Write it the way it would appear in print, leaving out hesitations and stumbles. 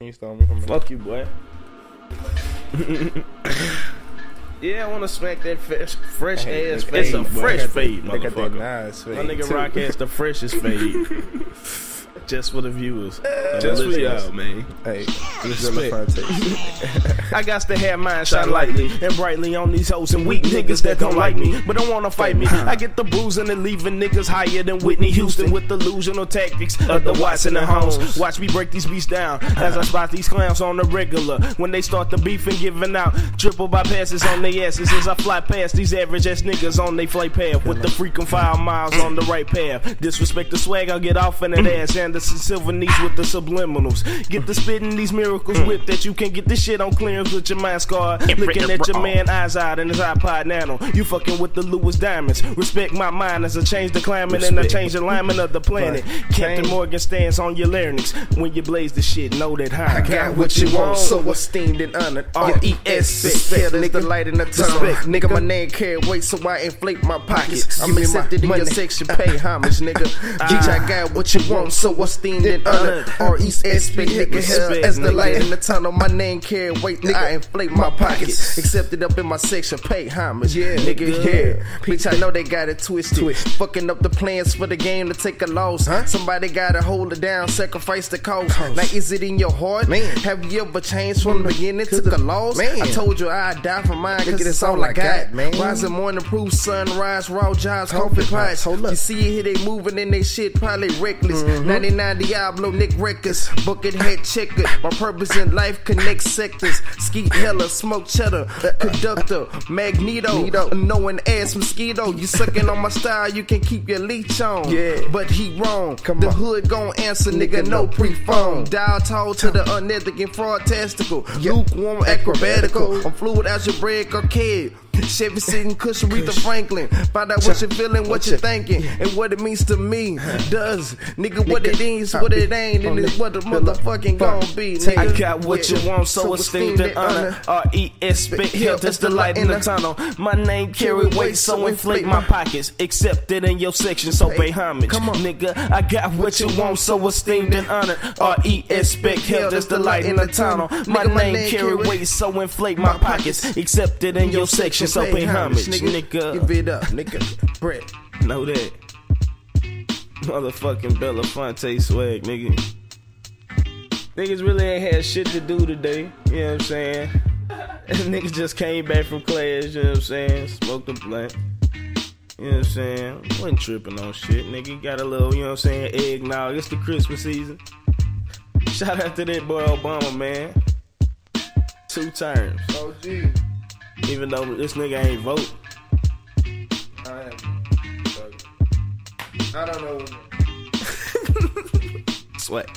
You stole me from Fuck you, boy. Yeah, I want to smack that fresh ass fade. It's a fresh fade, motherfucker. Nice fade. My nigga Rock has the freshest fade. Just for the viewers. Just for y'all, man. Hey, this is Belafontes. I got to have mine shine lightly and brightly on these hoes and weak niggas that don't like me, but don't wanna fight me. I get the bruising and leaving niggas higher than Whitney Houston with delusional tactics of the Watson and Holmes. Watch me break these beats down as I spot these clowns on the regular. When they start the beef and giving out triple bypasses on their asses as I fly past these average ass niggas on they flight path with the freaking 5 miles on the right path. Disrespect the swag, I'll get off in that ass and the silver niche with the subliminals. Get the spitting these miracles whip that you can get this shit on clearance with your mind scarred. Looking at your man eyes out in his iPod Nano. You fucking with the Lewis Diamonds. Respect my mind as I change the climate and I change the alignment of the planet. Captain Morgan stands on your larynx. When you blaze the shit, know that high. I got what you want, so esteemed and honored. R-E-S-P-E-C-T, there's the light in the tunnel. Nigga, my name carry weight, so I inflate my pockets. I'm accepted in your section, pay homage, nigga. Bitch, I got what you want, so esteemed and honored. R-E-S-P, nigga, hell, as the light in the tunnel. My name carry weight, I inflate my pockets. Accepted up in my section, pay homage. Yeah, nigga, yeah. Bitch, I know they got it twisted. Fucking up the plans for the game to take a loss. Somebody gotta hold it down, sacrifice the cost. Now, is it in your heart? Man. Have you ever changed from the beginning to the loss? Man. I told you I'd die for mine, cause it's all I got, man. Rising morning proof, sunrise, raw jobs, coffee pots. You see it here, they moving in they shit, probably reckless. 99 Diablo, Nick Records, bucket head checker. My purpose in life connects sectors. Skeet hella, smoke cheddar, conductor, magneto, knowing ass mosquito. You sucking on my style, you can keep your leech on. Yeah, but he wrong. The hood gon' answer, nigga, no pre-phone. Dial tall to the unethical and fraud-tastical. Lukewarm, acrobatical. I'm fluid, algebraic, arcade. Chevy sitting cushion, Aretha Franklin. Find out what you're feeling, what you're thinking, and what it means to me. Does, nigga, what it is, what it ain't, and it's what the motherfucking gon' be, nigga. I got what you want, so esteemed and honor. R-E-S-P, hell, that's the light in the tunnel. My name carry weight, so inflate my pockets. Accepted in your section, so pay homage. Nigga, I got what you want, so esteemed and honor. R-E-S-P, hell, that's the light in the tunnel. My name carry weight, so inflate my pockets. Accepted in your section, so pay homage, nigga. Give it up, nigga. Brett. Know that. Motherfucking Belafontes swag, nigga. Niggas really ain't had shit to do today, you know what I'm saying? Niggas just came back from class, you know what I'm saying? Smoked a blunt, you know what I'm saying? Wasn't tripping on shit, nigga. Got a little, you know what I'm saying, eggnog. It's the Christmas season. Shout out to that boy Obama, man. 2 terms. Oh, gee. Even though this nigga ain't vote. I don't know. Sweat.